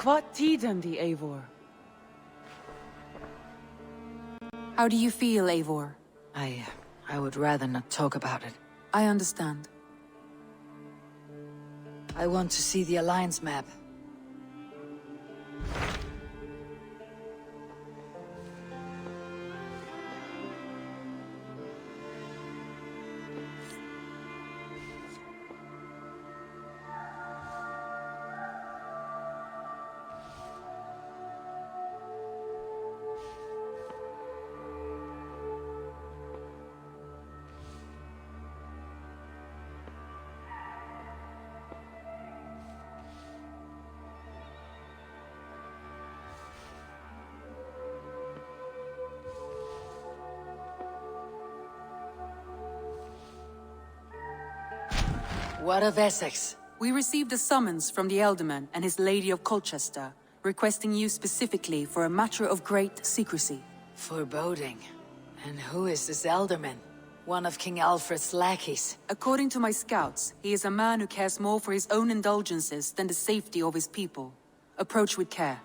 What tiden the Eivor? How do you feel, Eivor? I would rather not talk about it. I understand. I want to see the Alliance map. What of Essex? We received a summons from the Elderman and his Lady of Colchester, requesting you specifically for a matter of great secrecy. Foreboding. And who is this Elderman? One of King Alfred's lackeys. According to my scouts, he is a man who cares more for his own indulgences than the safety of his people. Approach with care.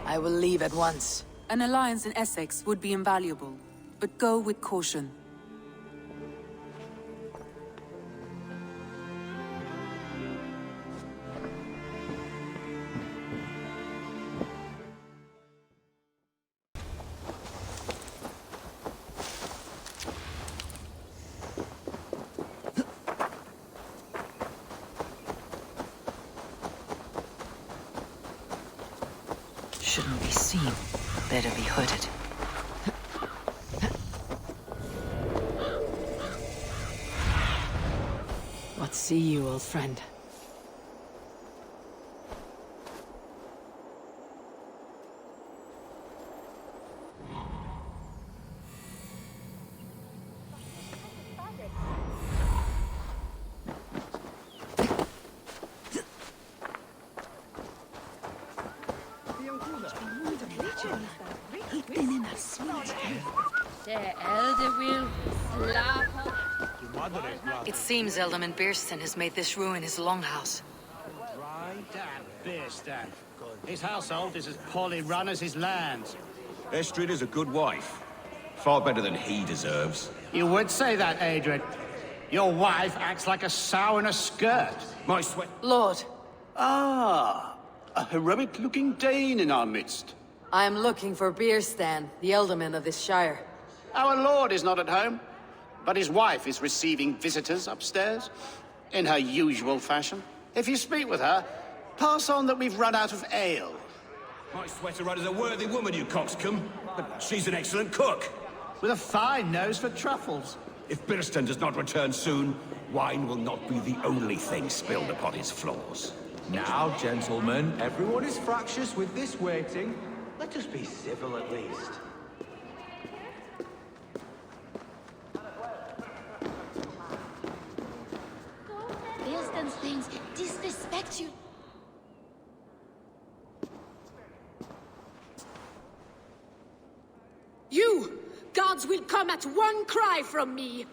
I will leave at once. An alliance in Essex would be invaluable, but go with caution. Shouldn't be seen. Better be hooded. What see you, old friend? It seems Elderman Beerston has made this ruin his longhouse. Beerston. His household is as poorly run as his lands. Estrid is a good wife. Far better than he deserves. You would say that, Adrian. Your wife acts like a sow in a skirt. My sweat... Lord, Ah, a heroic-looking Dane in our midst. I am looking for Beerstan, the Elderman of this shire. Our lord is not at home, but his wife is receiving visitors upstairs, in her usual fashion. If you speak with her, pass on that we've run out of ale. My sweater is a worthy woman, you coxcomb. But she's an excellent cook. With a fine nose for truffles. If Birston does not return soon, wine will not be the only thing spilled upon his floors. Now, gentlemen, everyone is fractious with this waiting. Let us be civil at least. Beerston's things disrespect you. You! Gods will come at one cry from me!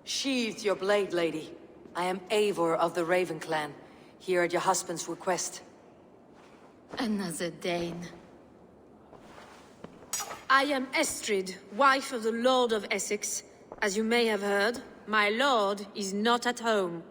Sheathe your blade, lady. I am Eivor of the Raven clan, here at your husband's request. Another Dane. I am Estrid, wife of the Lord of Essex. As you may have heard, my lord is not at home.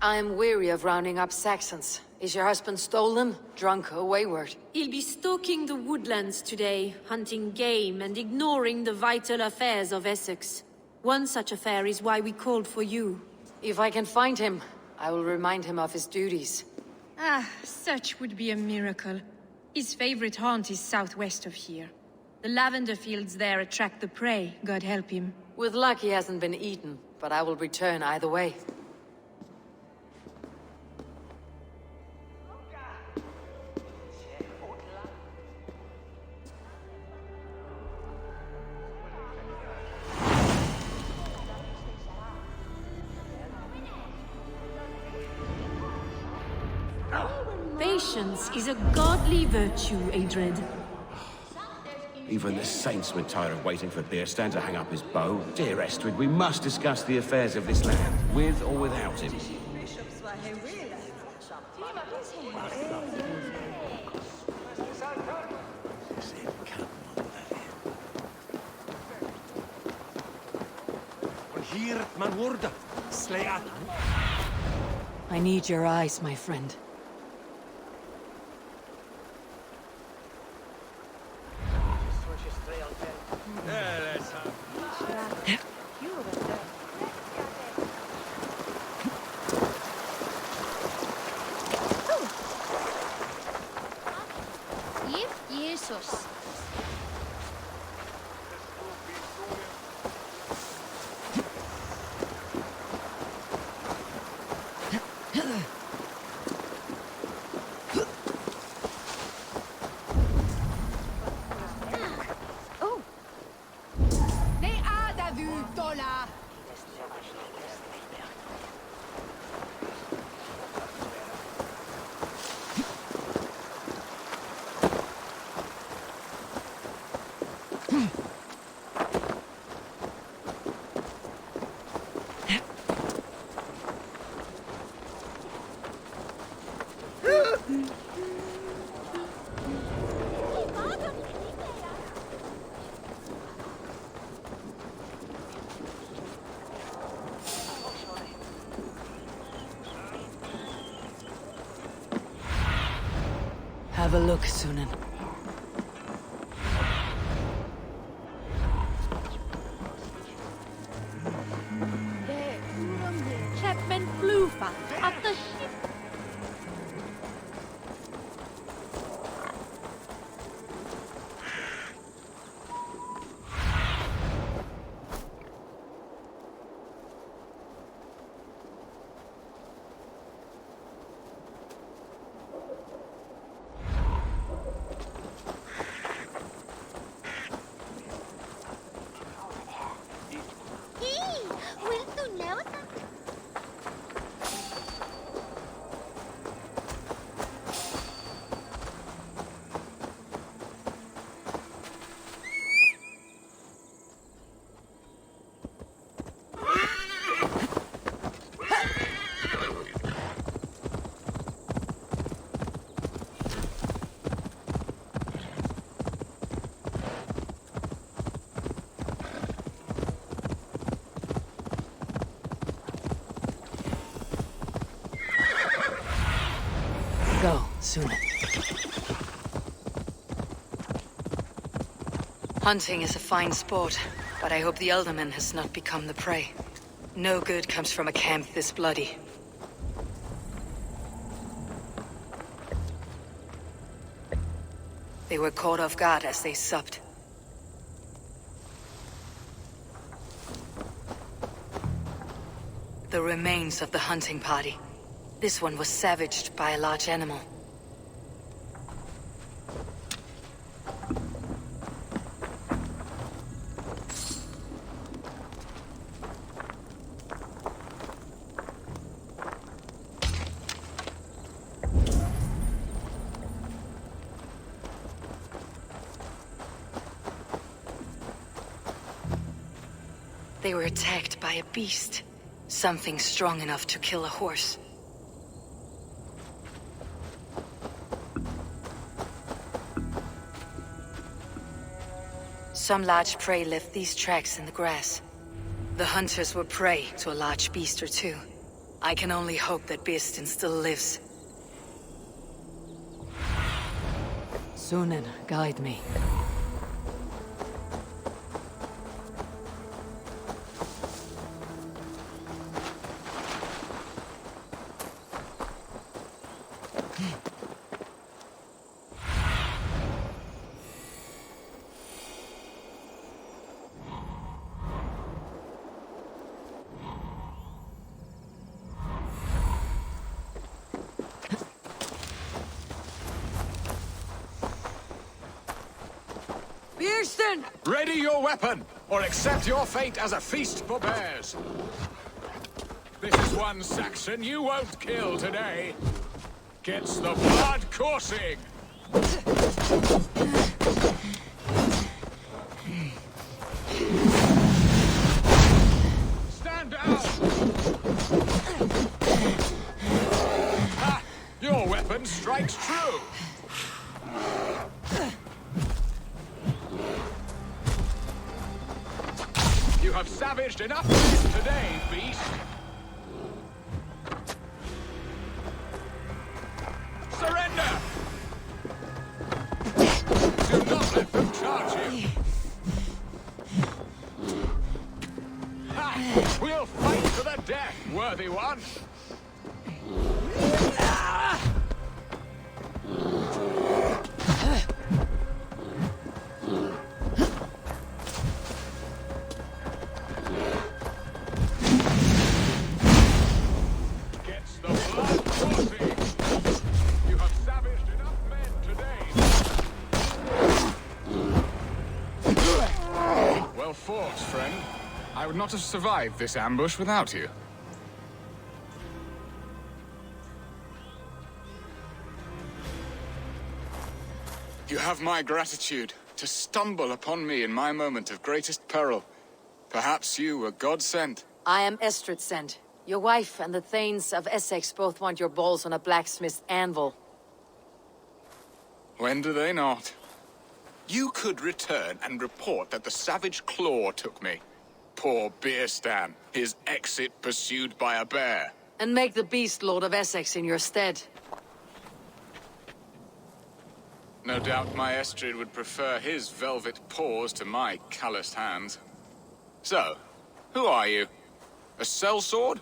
I am weary of rounding up Saxons. Is your husband stolen, drunk, or wayward? He'll be stalking the woodlands today, hunting game and ignoring the vital affairs of Essex. One such affair is why we called for you. If I can find him, I will remind him of his duties. Ah, such would be a miracle. His favorite haunt is southwest of here. The lavender fields there attract the prey, God help him. With luck he hasn't been eaten, but I will return either way. Patience is a godly virtue, Adred. Even the saints would tire of waiting for Beerstan to hang up his bow. Dear Estrid, we must discuss the affairs of this land, with or without him. I need your eyes, my friend. Jesus. Have a look, Sunan. Chapman Flufa at the ship. Go, Sunan. Hunting is a fine sport, but I hope the Elderman has not become the prey. No good comes from a camp this bloody. They were caught off guard as they supped. The remains of the hunting party. This one was savaged by a large animal. They were attacked by a beast. Something strong enough to kill a horse. Some large prey left these tracks in the grass. The hunters were prey to a large beast or two. I can only hope that Beerstan still lives. Sunan, guide me. Beerstan! Ready your weapon, or accept your fate as a feast for bears. This is one Saxon you won't kill today. Gets the blood coursing. have savaged enough men today, beast! Surrender! Do not let them charge you! Ha! We'll fight to the death, worthy one! Gets the blood coursing! You have savaged enough men today! Well fought, friend. I would not have survived this ambush without you. You have my gratitude to stumble upon me in my moment of greatest peril. Perhaps you were God-sent. I am Estrid sent. Your wife and the Thanes of Essex both want your balls on a blacksmith's anvil. When do they not? You could return and report that the savage claw took me. Poor Beerstan, his exit pursued by a bear. And make the beast Lord of Essex in your stead. No doubt my Estrid would prefer his velvet paws to my calloused hands. So, who are you? A sellsword?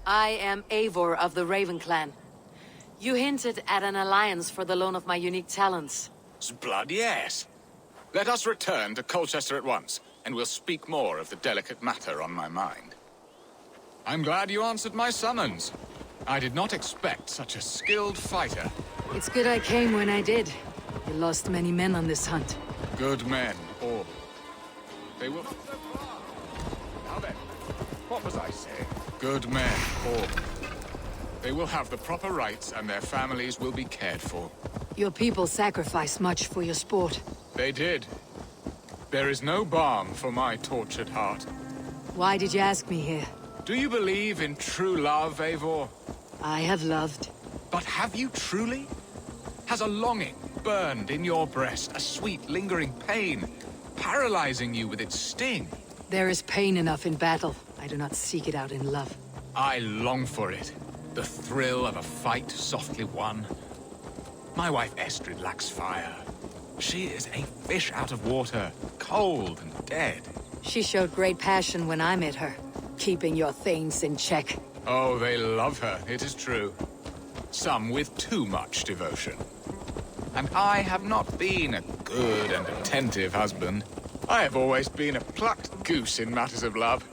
I am Eivor of the Raven Clan. You hinted at an alliance for the loan of my unique talents. Blood, yes. Let us return to Colchester at once, and we'll speak more of the delicate matter on my mind. I'm glad you answered my summons. I did not expect such a skilled fighter. It's good I came when I did. You lost many men on this hunt. Good men, all. They will... Now then, what was I saying? Good men, all. They will have the proper rights, and their families will be cared for. Your people sacrificed much for your sport. They did. There is no balm for my tortured heart. Why did you ask me here? Do you believe in true love, Eivor? I have loved. But have you truly? Has a longing burned in your breast, a sweet, lingering pain, paralyzing you with its sting? There is pain enough in battle. I do not seek it out in love. I long for it. The thrill of a fight softly won. My wife Estrid lacks fire. She is a fish out of water, cold and dead. She showed great passion when I met her, keeping your Thanes in check. Oh, they love her, it is true. Some with too much devotion. And I have not been a good and attentive husband. I have always been a plucked goose in matters of love.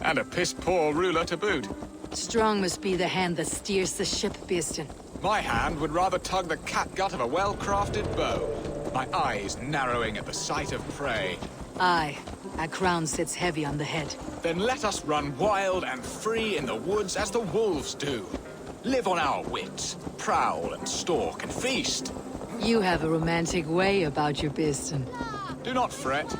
And a piss-poor ruler to boot. Strong must be the hand that steers the ship, Beerstan. My hand would rather tug the catgut of a well-crafted bow. My eyes narrowing at the sight of prey. Aye, a crown sits heavy on the head. Then let us run wild and free in the woods as the wolves do. Live on our wits, prowl and stalk and feast. You have a romantic way about you, Beerstan. Do not fret.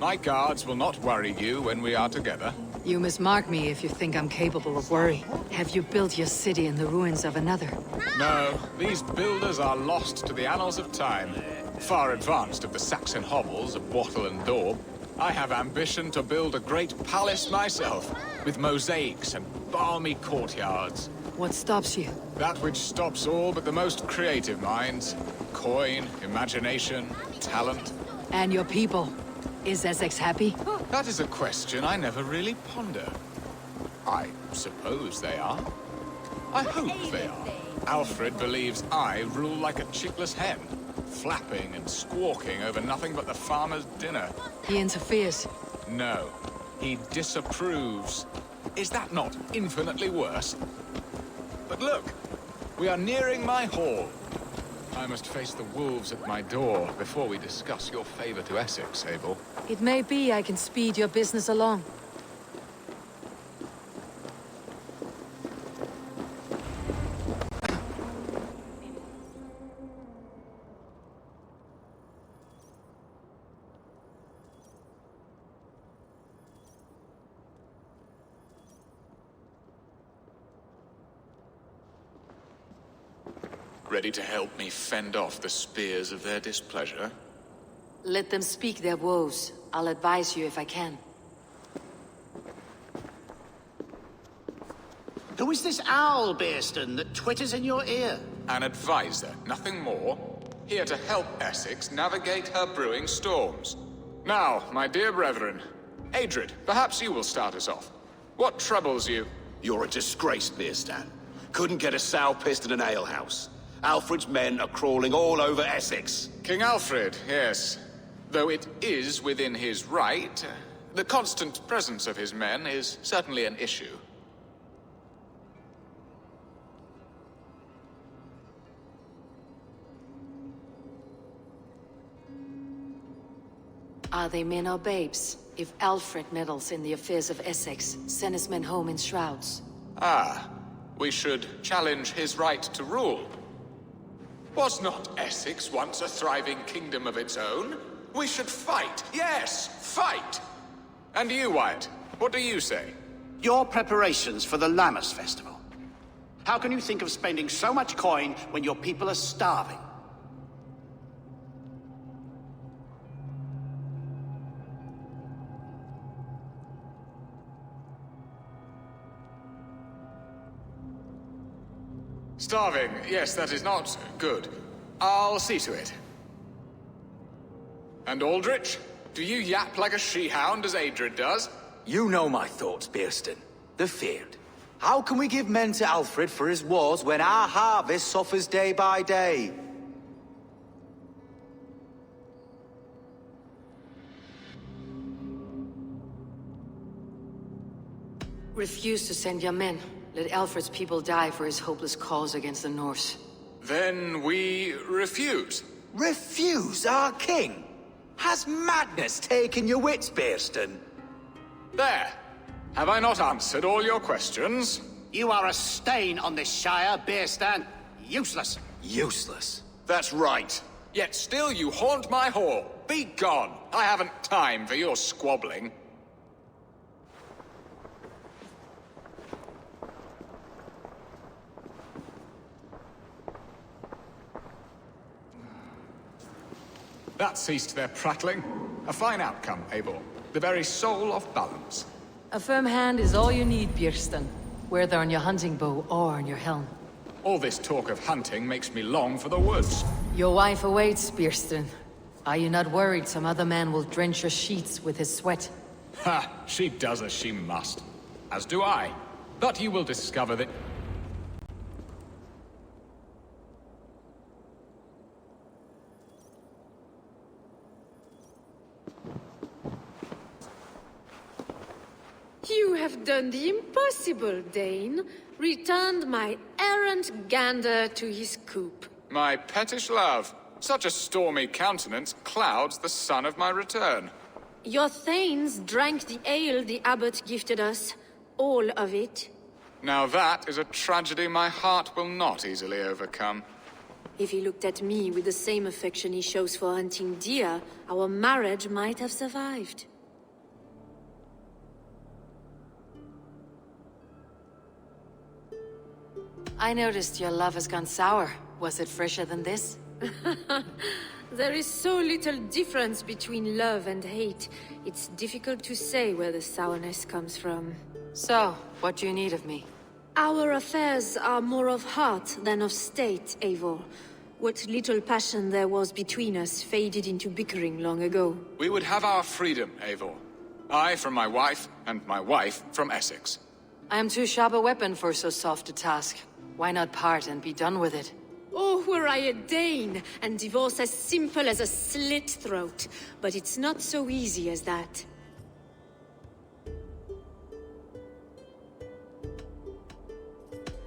My guards will not worry you when we are together. You must mark me if you think I'm capable of worry. Have you built your city in the ruins of another? No, these builders are lost to the annals of time. Far advanced of the Saxon hovels of Wattle and Daub. I have ambition to build a great palace myself, with mosaics and balmy courtyards. What stops you? That which stops all but the most creative minds. Coin, imagination, talent. And your people? Is Essex happy? That is a question I never really ponder. I suppose they are. I hope they are. Alfred believes I rule like a chickless hen, flapping and squawking over nothing but the farmer's dinner. He interferes. No, he disapproves. Is that not infinitely worse? But look, we are nearing my hall. I must face the wolves at my door before we discuss your favor to Essex, Eivor. It may be I can speed your business along. ready to help me fend off the spears of their displeasure? Let them speak their woes. I'll advise you if I can. Who is this owl, Bearston, that twitters in your ear? An advisor, nothing more. Here to help Essex navigate her brewing storms. Now, my dear brethren, Adrid, perhaps you will start us off. What troubles you? You're a disgrace, Beerstan. Couldn't get a sow pissed in an alehouse. Alfred's men are crawling all over Essex. King Alfred, yes. Though it is within his right, the constant presence of his men is certainly an issue. Are they men or babes? If Alfred meddles in the affairs of Essex, send his men home in shrouds. Ah, we should challenge his right to rule. Was not Essex once a thriving kingdom of its own? We should fight, yes, fight! And you, Wyatt, what do you say? Your preparations for the Lammas festival. How can you think of spending so much coin when your people are starving? Starving, yes, that is not good. I'll see to it. And Aldrich, do you yap like a she-hound as Adrid does? You know my thoughts, Bearston. The field. How can we give men to Alfred for his wars when our harvest suffers day by day? Refuse to send your men. Let Alfred's people die for his hopeless cause against the Norse. Then we refuse. Refuse our king? Has madness taken your wits, Bearston? There. Have I not answered all your questions? You are a stain on this shire, Bearstan. Useless. Useless. That's right. Yet still you haunt my hall. Be gone. I haven't time for your squabbling. That ceased their prattling. A fine outcome, Eivor. The very soul of balance. A firm hand is all you need, Björsten. Whether on your hunting bow or on your helm. All this talk of hunting makes me long for the woods. Your wife awaits, Björsten. Are you not worried some other man will drench your sheets with his sweat? Ha! She does as she must. As do I. But you will discover that... You have done the impossible, Dane. Returned my errant gander to his coop. My pettish love. Such a stormy countenance clouds the sun of my return. Your thanes drank the ale the abbot gifted us. All of it. Now that is a tragedy my heart will not easily overcome. If he looked at me with the same affection he shows for hunting deer, our marriage might have survived. I noticed your love has gone sour. Was it fresher than this? There is so little difference between love and hate. It's difficult to say where the sourness comes from. So, what do you need of me? Our affairs are more of heart than of state, Eivor. What little passion there was between us faded into bickering long ago. We would have our freedom, Eivor. I from my wife, and my wife from Essex. I am too sharp a weapon for so soft a task. Why not part and be done with it? Oh, were I a Dane, and divorce as simple as a slit throat. But it's not so easy as that.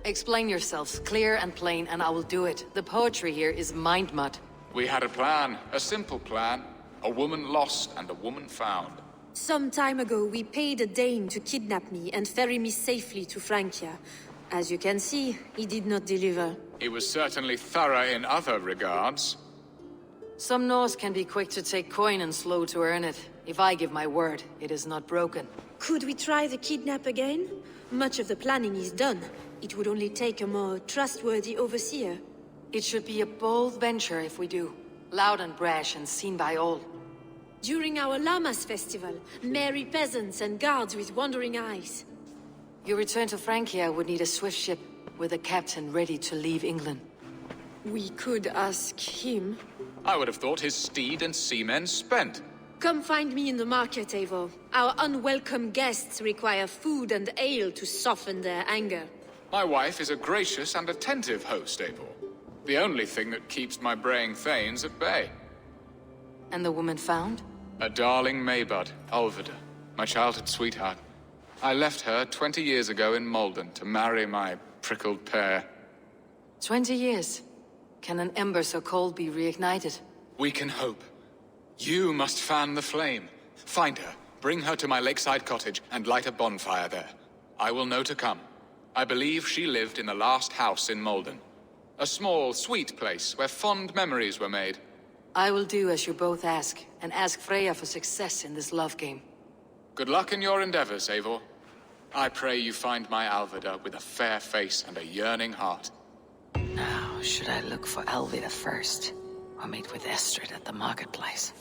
Explain yourselves, clear and plain, and I will do it. The poetry here is mind mud. We had a plan, a simple plan. A woman lost and a woman found. Some time ago, we paid a Dane to kidnap me and ferry me safely to Francia. As you can see, he did not deliver. He was certainly thorough in other regards. Some Norse can be quick to take coin and slow to earn it. If I give my word, it is not broken. Could we try the kidnap again? Much of the planning is done. It would only take a more trustworthy overseer. It should be a bold venture if we do. Loud and brash and seen by all. During our Llamas festival, merry peasants and guards with wandering eyes. Your return to Francia would need a swift ship with a captain ready to leave England. We could ask him. I would have thought his steed and seamen spent. Come find me in the market, Eivor. Our unwelcome guests require food and ale to soften their anger. My wife is a gracious and attentive host, Eivor. The only thing that keeps my braying thanes at bay. And the woman found? A darling Maybud, Ulvida, my childhood sweetheart. I left her 20 years ago in Malden to marry my prickled pear. 20 years. Can an ember so cold be reignited? We can hope. You must fan the flame. Find her, bring her to my lakeside cottage, and light a bonfire there. I will know to come. I believe she lived in the last house in Malden. A small, sweet place where fond memories were made. I will do as you both ask, and ask Freya for success in this love game. Good luck in your endeavors, Eivor. I pray you find my Alvida with a fair face and a yearning heart. Now, should I look for Alvida first, or meet with Estrid at the marketplace?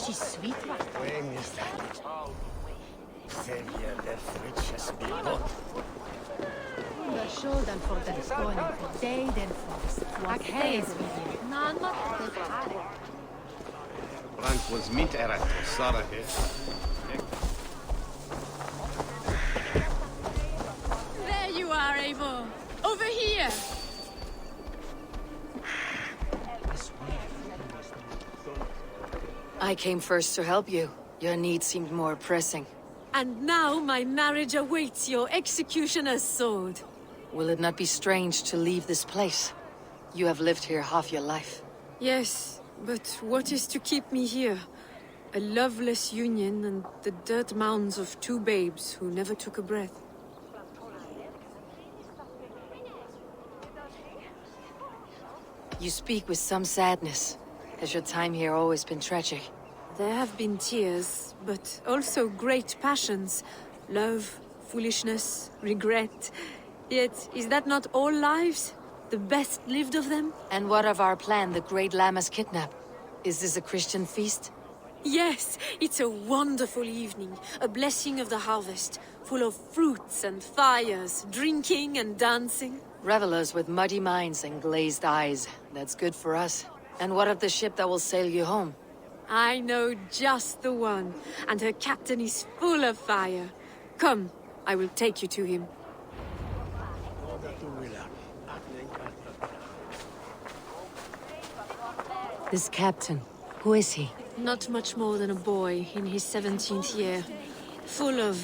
She's sweet. When is that? Savior the Friches Bilbo. The shoulder for the stone for day then force. What haze with you? No, not the hard. Brank was meat erat, Sarah here. There you are, Eivor. Over here. I came first to help you. Your need seemed more pressing. And now my marriage awaits your executioner's sword. Will it not be strange to leave this place? You have lived here half your life. Yes, but what is to keep me here? A loveless union and the dirt mounds of two babes who never took a breath. You speak with some sadness. Has your time here always been tragic? There have been tears, but also great passions. Love, foolishness, regret. Yet, is that not all lives? The best lived of them? And what of our plan, the Great Lammas kidnap? Is this a Christian feast? Yes, it's a wonderful evening. A blessing of the harvest, full of fruits and fires, drinking and dancing. Revelers with muddy minds and glazed eyes. That's good for us. And what of the ship that will sail you home? I know just the one, and her captain is full of fire. Come, I will take you to him. This captain, who is he? Not much more than a boy in his 17th year. Full of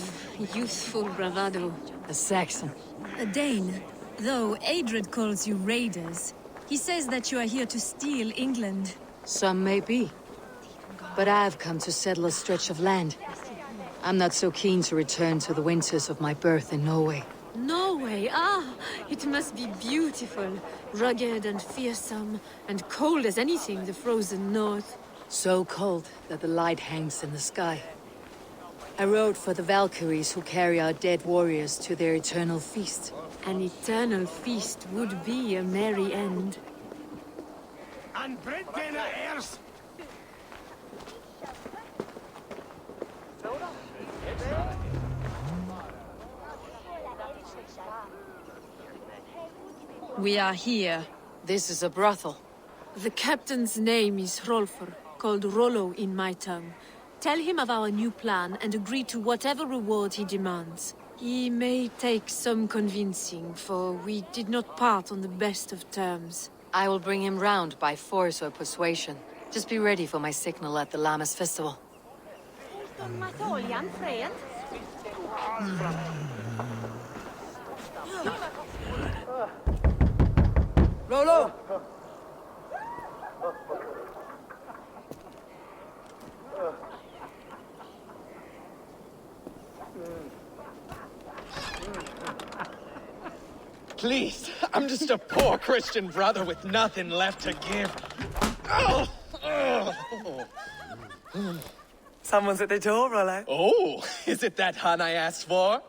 youthful bravado. A Saxon. A Dane. Though Adred calls you raiders, he says that you are here to steal England. Some may be. But I've come to settle a stretch of land. I'm not so keen to return to the winters of my birth in Norway. Norway, it must be beautiful. Rugged and fearsome, and cold as anything the frozen north. So cold that the light hangs in the sky. I rode for the Valkyries who carry our dead warriors to their eternal feast. An eternal feast would be a merry end. And bread dinner heirs. We are here. This is a brothel. The captain's name is Hrolfr, called Rollo in my tongue. Tell him of our new plan and agree to whatever reward he demands. He may take some convincing, for we did not part on the best of terms. I will bring him round by force or persuasion. Just be ready for my signal at the Lammas festival. Rollo! Please, I'm just a poor Christian brother with nothing left to give. Someone's at the door, Rollo. Oh, is it that hun I asked for?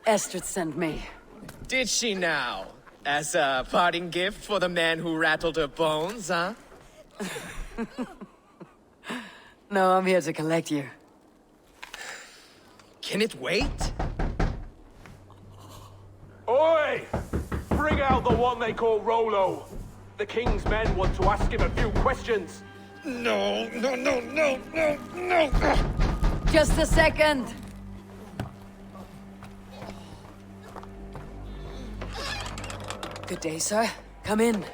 Estrid sent me. Did she now? As a parting gift for the man who rattled her bones, huh? No, I'm here to collect you. Can it wait? Oi! Bring out the one they call Rollo. The king's men want to ask him a few questions. No. Just a second. Good day, sir. Come in.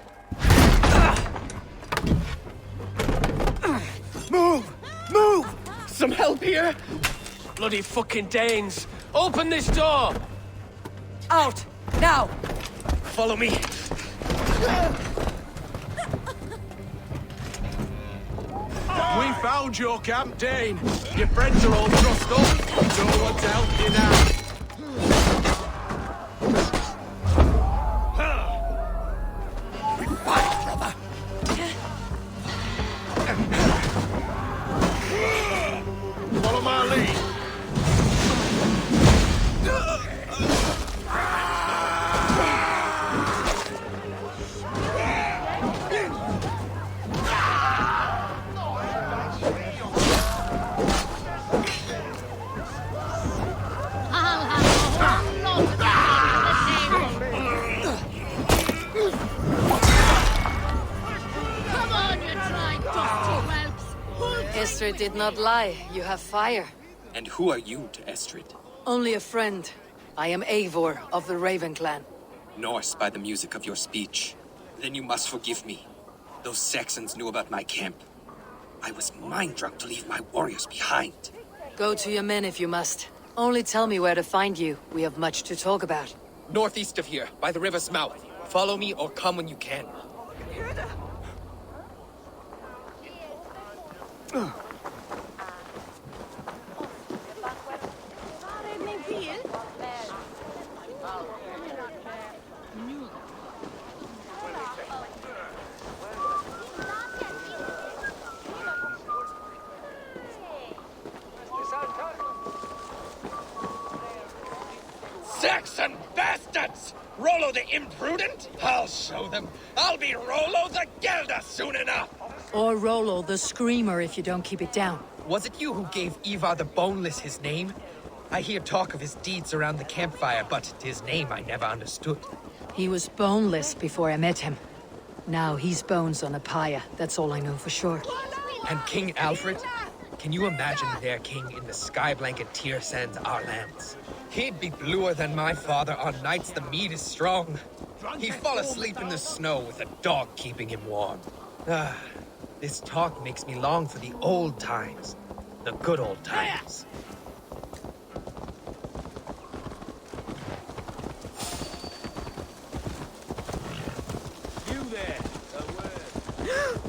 Move! Some help here? Bloody fucking Danes! Open this door! Out! Now! Follow me. We found your camp, Dane. Your friends are all trussed up. No one to help you now. Follow my lead. Estrid did not lie. You have fire. And who are you to Estrid? Only a friend. I am Eivor of the Raven clan. Norse by the music of your speech. Then you must forgive me. Those Saxons knew about my camp. I was mind-drunk to leave my warriors behind. Go to your men if you must. Only tell me where to find you. We have much to talk about. Northeast of here, by the river's mouth. Follow me or come when you can. Saxon bastards! Rollo the imprudent? I'll show them. I'll be Rollo the Gelder soon enough! Or Rollo the Screamer if you don't keep it down. Was it you who gave Eivor the Boneless his name? I hear talk of his deeds around the campfire, but his name I never understood. He was boneless before I met him. Now he's bones on a pyre, that's all I know for sure. And King Alfred? Can you imagine their king in the sky blanket tier sands our lands? He'd be bluer than my father on nights the mead is strong. He'd fall asleep in the snow with a dog keeping him warm. Ah, this talk makes me long for the old times. The good old times. You there, a word.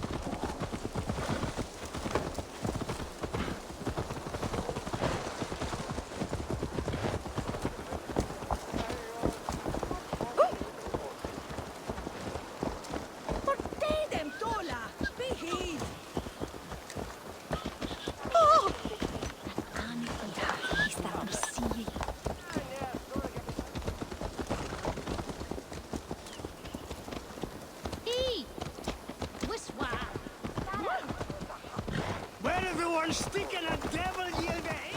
Where everyone's sticking a devil yield to eat?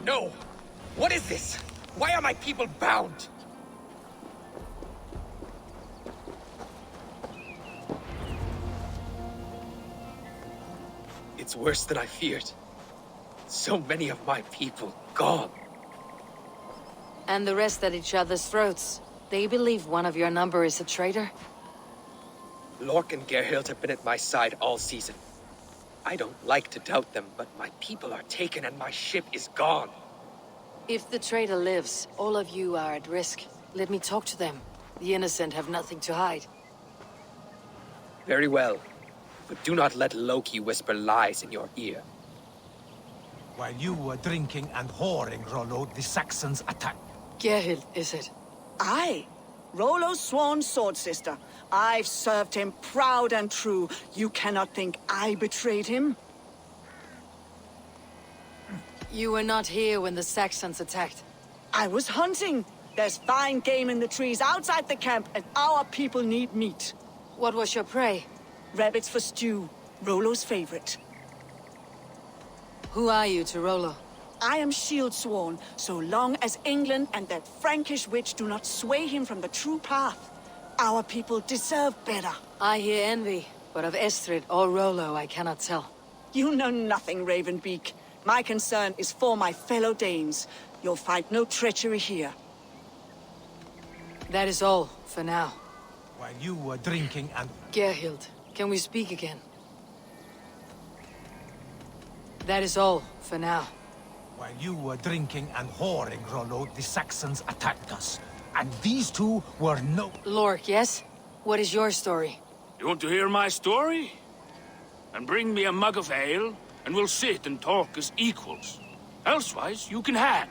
No! What is this? Why are my people bound? It's worse than I feared. So many of my people gone. And the rest at each other's throats. They believe one of your number is a traitor? Lork and Gerhild have been at my side all season. I don't like to doubt them, but my people are taken and my ship is gone. If the traitor lives, all of you are at risk. Let me talk to them. The innocent have nothing to hide. Very well. But do not let Loki whisper lies in your ear. While you were drinking and whoring, Rollo, the Saxons attacked. Gerhild, is it? Aye. Rollo's sworn sword sister. I've served him proud and true. You cannot think I betrayed him? You were not here when the Saxons attacked. I was hunting. There's fine game in the trees outside the camp, and our people need meat. What was your prey? Rabbits for stew. Rollo's favorite. Who are you to Rollo? I am shield sworn, so long as England and that Frankish witch do not sway him from the true path. Our people deserve better. I hear envy, but of Estrid or Rollo I cannot tell. You know nothing, Ravenbeak. My concern is for my fellow Danes. You'll find no treachery here. That is all, for now. While you were drinking and... Gerhild, can we speak again? That is all, for now. While you were drinking and whoring, Rollo, the Saxons attacked us. And these two were no... Lork, yes? What is your story? You want to hear my story? And bring me a mug of ale, and we'll sit and talk as equals. Elsewise, you can hang.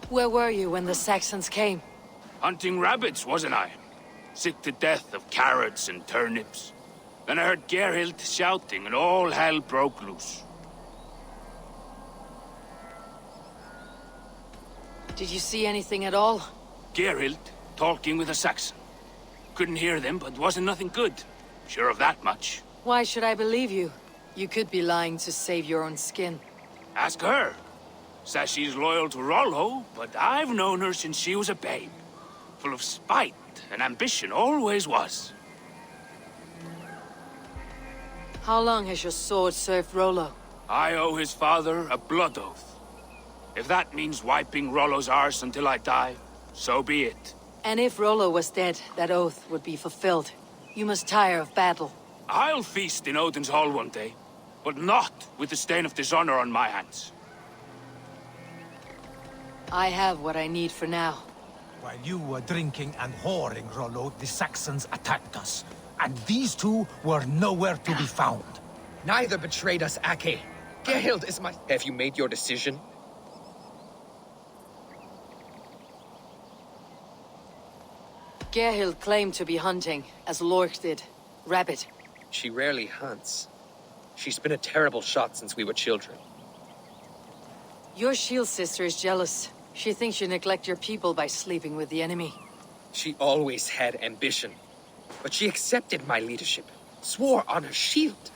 Where were you when the Saxons came? Hunting rabbits, wasn't I? Sick to death of carrots and turnips. Then I heard Gerhild shouting, and all hell broke loose. Did you see anything at all? Gerhild talking with a Saxon. Couldn't hear them, but wasn't nothing good. Sure of that much. Why should I believe you? You could be lying to save your own skin. Ask her. Says she's loyal to Rollo, but I've known her since she was a babe. Full of spite and ambition, always was. How long has your sword served Rollo? I owe his father a blood oath. If that means wiping Rollo's arse until I die, so be it. And if Rollo was dead, that oath would be fulfilled. You must tire of battle. I'll feast in Odin's hall one day, but not with the stain of dishonor on my hands. I have what I need for now. While you were drinking and whoring, Rollo, the Saxons attacked us. And these two were nowhere to be found. Neither betrayed us, Ake. Gerhild is my... Have you made your decision? Gerhild claimed to be hunting, as Lork did. Rabbit. She rarely hunts. She's been a terrible shot since we were children. Your shield sister is jealous. She thinks you neglect your people by sleeping with the enemy. She always had ambition. But she accepted my leadership. Swore on her shield.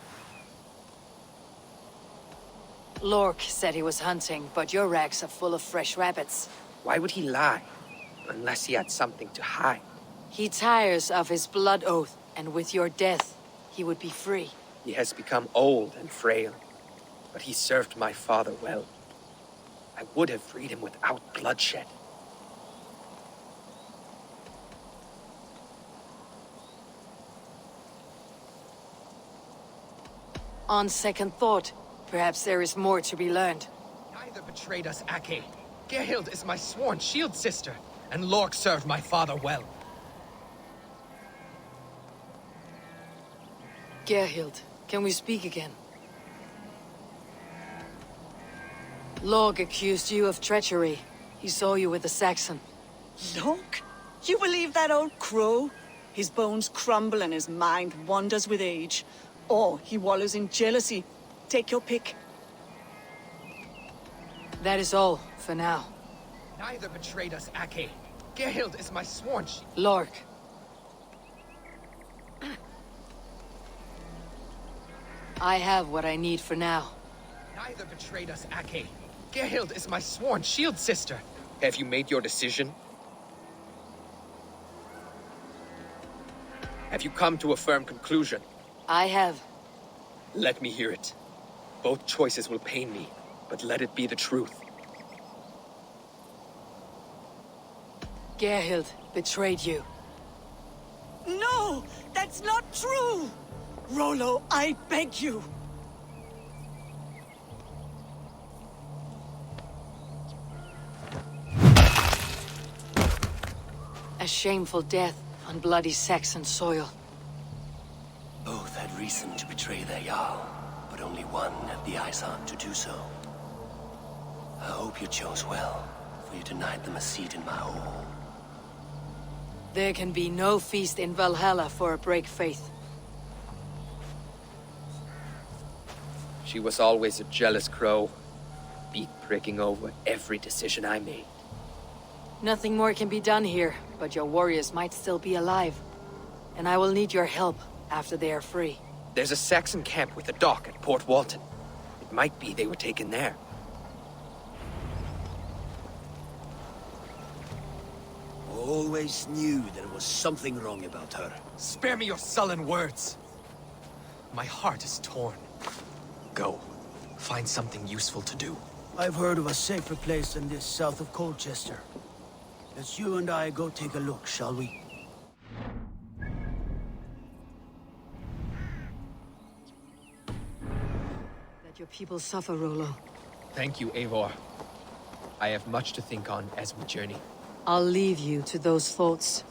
Lork said he was hunting, but your racks are full of fresh rabbits. Why would he lie? Unless he had something to hide. He tires of his blood oath, and with your death, he would be free. He has become old and frail. But he served my father well. I would have freed him without bloodshed. On second thought, perhaps there is more to be learned. Neither betrayed us, Ake. Gerhild is my sworn shield sister, and Lork served my father well. Gerhild, can we speak again? Lork accused you of treachery. He saw you with the Saxon. Lork? You believe that old crow? His bones crumble and his mind wanders with age. Or he wallows in jealousy. Take your pick. That is all, for now. Neither betrayed us, Ake. Gerhild is my sworn Lork. I have what I need for now. Neither betrayed us, Ake. Gerhild is my sworn shield sister. Have you made your decision? Have you come to a firm conclusion? I have. Let me hear it. Both choices will pain me, but let it be the truth. Gerhild betrayed you. No! That's not true! Rollo, I beg you! A shameful death on bloody Saxon soil. Both had reason to betray their Jarl, but only one had the eyesight to do so. I hope you chose well, for you denied them a seat in my hall. There can be no feast in Valhalla for a break faith. She was always a jealous crow, beak pricking over every decision I made. Nothing more can be done here, but your warriors might still be alive. And I will need your help after they are free. There's a Saxon camp with a dock at Port Walton. It might be they were taken there. Always knew there was something wrong about her. Spare me your sullen words. My heart is torn. Go. Find something useful to do. I've heard of a safer place than this south of Colchester. Let's you and I go take a look, shall we? Let your people suffer, Rollo. Thank you, Eivor. I have much to think on as we journey. I'll leave you to those thoughts.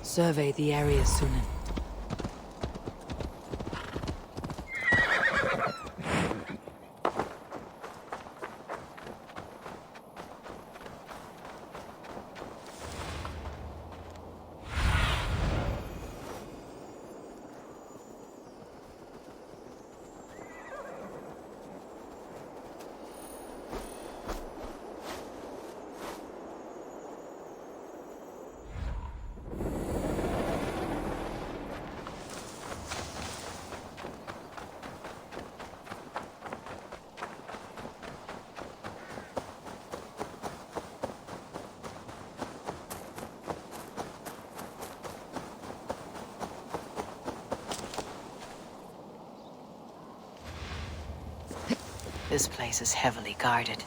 Survey the area, Sunan. This place is heavily guarded.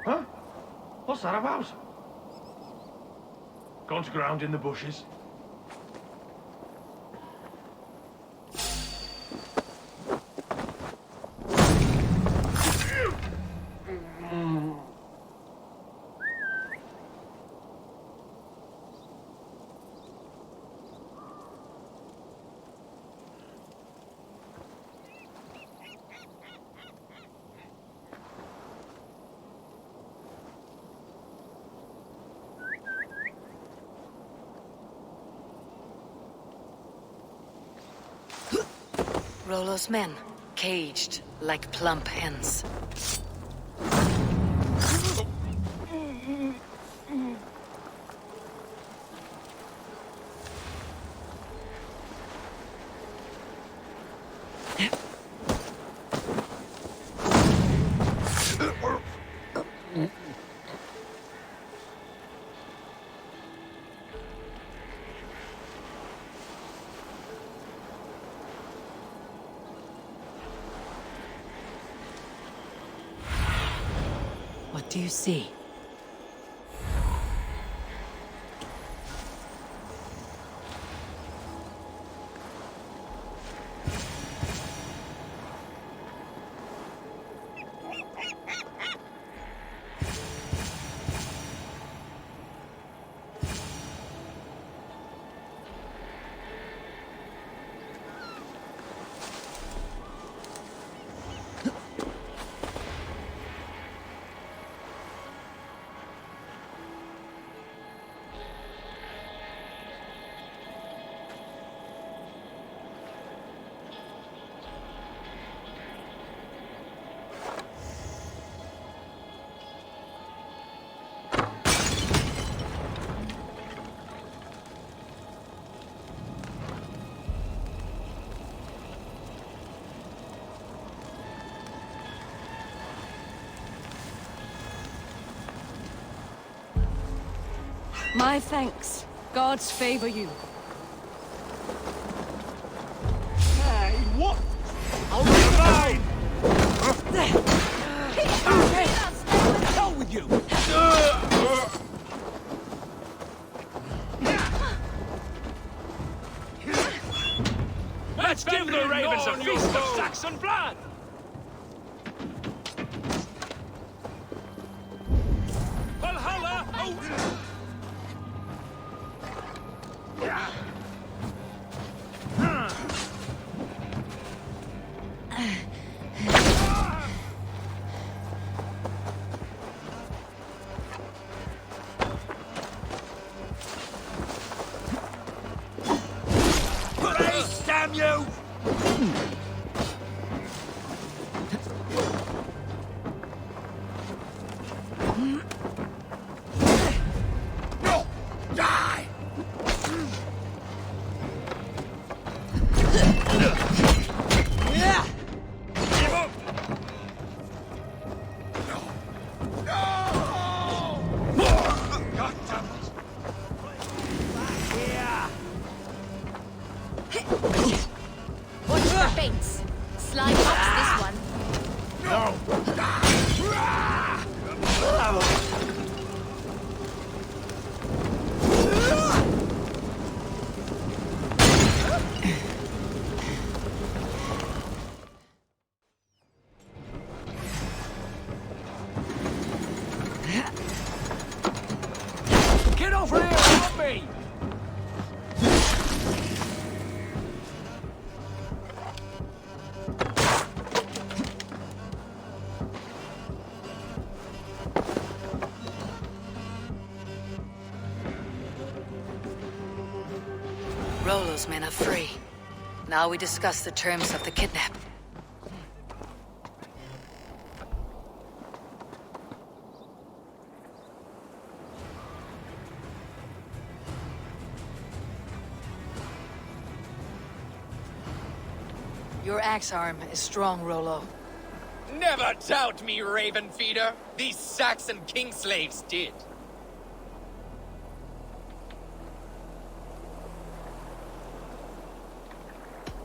Huh? What's that about? Gone to ground in the bushes. Rollo's men, caged like plump hens. What do you see? My thanks. Gods favor you. Hey, what? I'll resign! Hell with you! Let's give the ravens a feast of Saxon blood! Valhalla out! Damn you! No! Die! Yeah! Give up! No! No! God damn it! Here! Watch your feints. Slide hops this one. No! Get over here! Help me! Rollo's men are free. Now we discuss the terms of the kidnap. Your axe arm is strong, Rollo. Never doubt me, Raven Feeder. These Saxon king slaves did.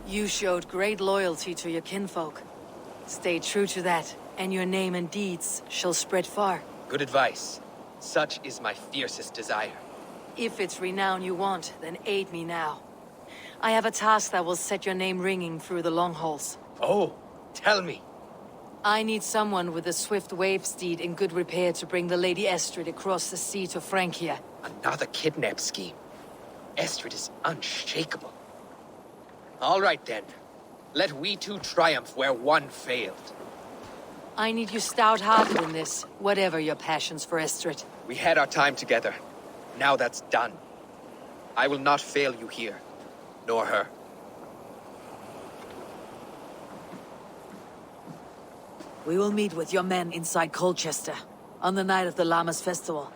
You showed great loyalty to your kinfolk. Stay true to that, and your name and deeds shall spread far. Good advice. Such is my fiercest desire. If it's renown you want, then aid me now. I have a task that will set your name ringing through the long halls. Oh, tell me. I need someone with a swift wave steed in good repair to bring the Lady Estrid across the sea to Francia. Another kidnap scheme. Estrid is unshakable. All right then. Let we two triumph where one failed. I need you stout-hearted in this, whatever your passions for Estrid. We had our time together. Now that's done. I will not fail you here, nor her. We will meet with your men inside Colchester, on the night of the Lammas festival.